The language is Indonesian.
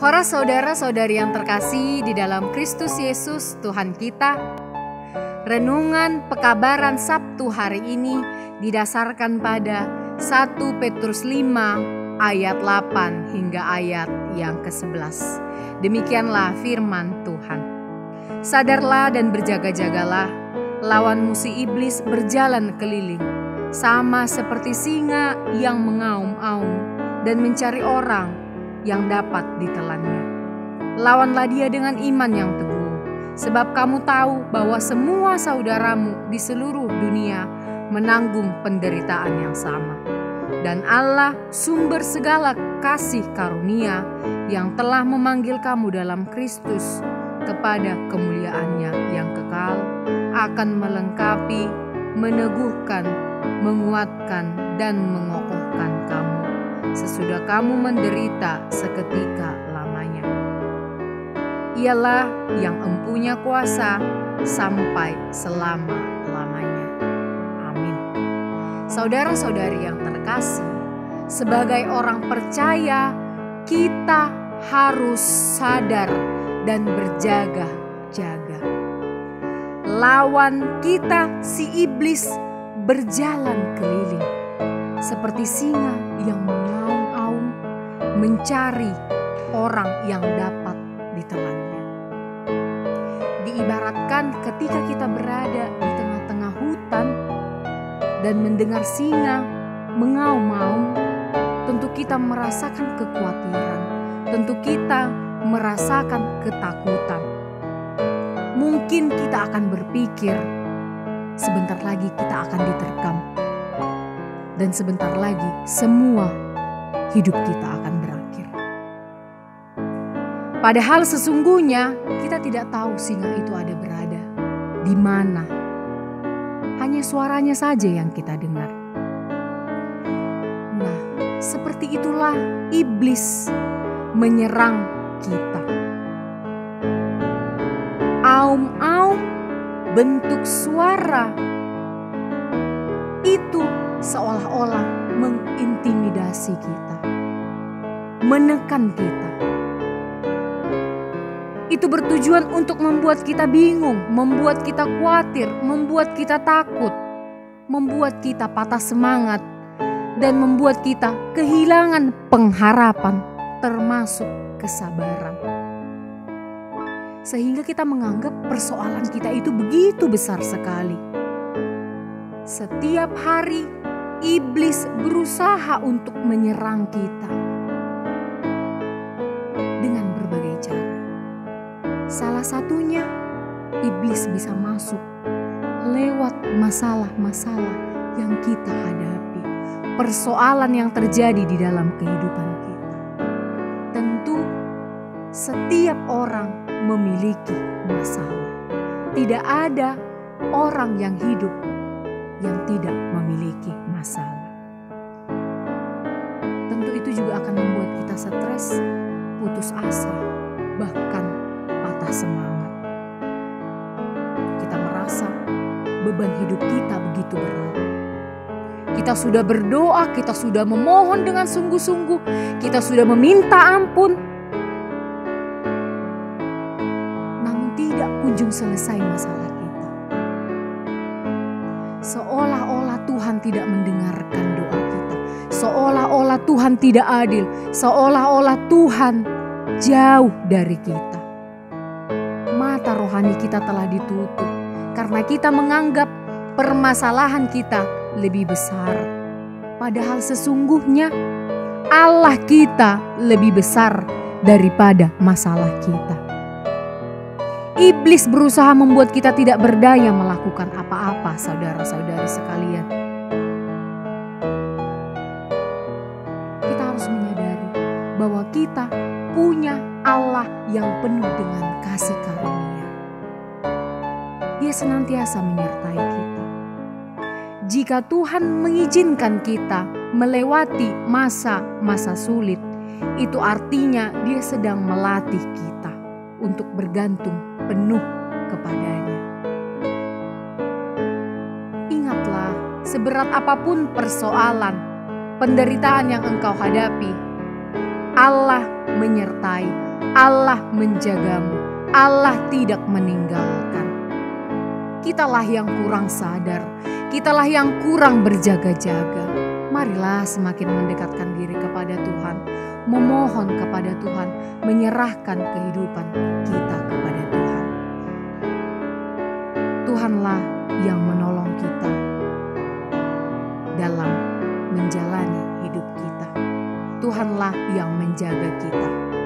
Para saudara-saudari yang terkasih di dalam Kristus Yesus Tuhan kita, renungan pekabaran Sabtu hari ini didasarkan pada 1 Petrus 5 ayat 8 hingga ayat yang ke-11. Demikianlah firman Tuhan. Sadarlah dan berjaga-jagalah, lawan musuh iblis berjalan keliling, sama seperti singa yang mengaum-aum dan mencari orang yang dapat ditelannya. Lawanlah dia dengan iman yang teguh, sebab kamu tahu bahwa semua saudaramu di seluruh dunia menanggung penderitaan yang sama. Dan Allah, sumber segala kasih karunia, yang telah memanggil kamu dalam Kristus kepada kemuliaannya yang kekal, akan melengkapi, meneguhkan, menguatkan, dan mengokohkan kamu sesudah kamu menderita seketika lamanya. Ialah yang empunya kuasa sampai selama-lamanya. Amin. Saudara-saudari yang terkasih, sebagai orang percaya, kita harus sadar dan berjaga-jaga. Lawan kita si iblis berjalan keliling seperti singa yang mengaum-aum mencari orang yang dapat ditelannya. Diibaratkan ketika kita berada di tengah-tengah hutan dan mendengar singa mengaum-aum, tentu kita merasakan kekhawatiran, tentu kita merasakan ketakutan. Mungkin kita akan berpikir, sebentar lagi kita akan diterkam. Dan sebentar lagi semua hidup kita akan berakhir. Padahal sesungguhnya kita tidak tahu singa itu ada berada di mana. Hanya suaranya saja yang kita dengar. Nah, seperti itulah iblis menyerang kita. Aum-aum, bentuk suara itu seolah-olah mengintimidasi kita, menekan kita. Itu bertujuan untuk membuat kita bingung, membuat kita khawatir, membuat kita takut, membuat kita patah semangat, dan membuat kita kehilangan pengharapan, termasuk kesabaran. Sehingga kita menganggap persoalan kita itu begitu besar sekali. Setiap hari iblis berusaha untuk menyerang kita dengan berbagai cara. Salah satunya, iblis bisa masuk lewat masalah-masalah yang kita hadapi, persoalan yang terjadi di dalam kehidupan kita. Tentu setiap orang memiliki masalah. Tidak ada orang yang hidup yang tidak memiliki masalah. Tentu itu juga akan membuat kita stres, putus asa, bahkan patah semangat. Kita merasa beban hidup kita begitu berat. Kita sudah berdoa, kita sudah memohon dengan sungguh-sungguh, kita sudah meminta ampun, namun tidak kunjung selesai masalah kita. Seolah-olah Tuhan tidak mendengarkan doa kita. Seolah-olah Tuhan tidak adil. Seolah-olah Tuhan jauh dari kita. Mata rohani kita telah ditutup karena kita menganggap permasalahan kita lebih besar. Padahal sesungguhnya Allah kita lebih besar daripada masalah kita. Iblis berusaha membuat kita tidak berdaya melakukan apa-apa, saudara-saudari sekalian. Kita harus menyadari bahwa kita punya Allah yang penuh dengan kasih karunia. Dia senantiasa menyertai kita. Jika Tuhan mengizinkan kita melewati masa-masa sulit, itu artinya Dia sedang melatih kita untuk bergantung penuh kepadanya. Ingatlah, seberat apapun persoalan, penderitaan yang engkau hadapi, Allah menyertai, Allah menjagamu, Allah tidak meninggalkan. Kitalah yang kurang sadar, kitalah yang kurang berjaga-jaga. Marilah semakin mendekatkan diri kepada Tuhan, memohon kepada Tuhan, menyerahkan kehidupan kita kepada Tuhan. Tuhanlah yang menolong kita dalam menjalani hidup kita. Tuhanlah yang menjaga kita.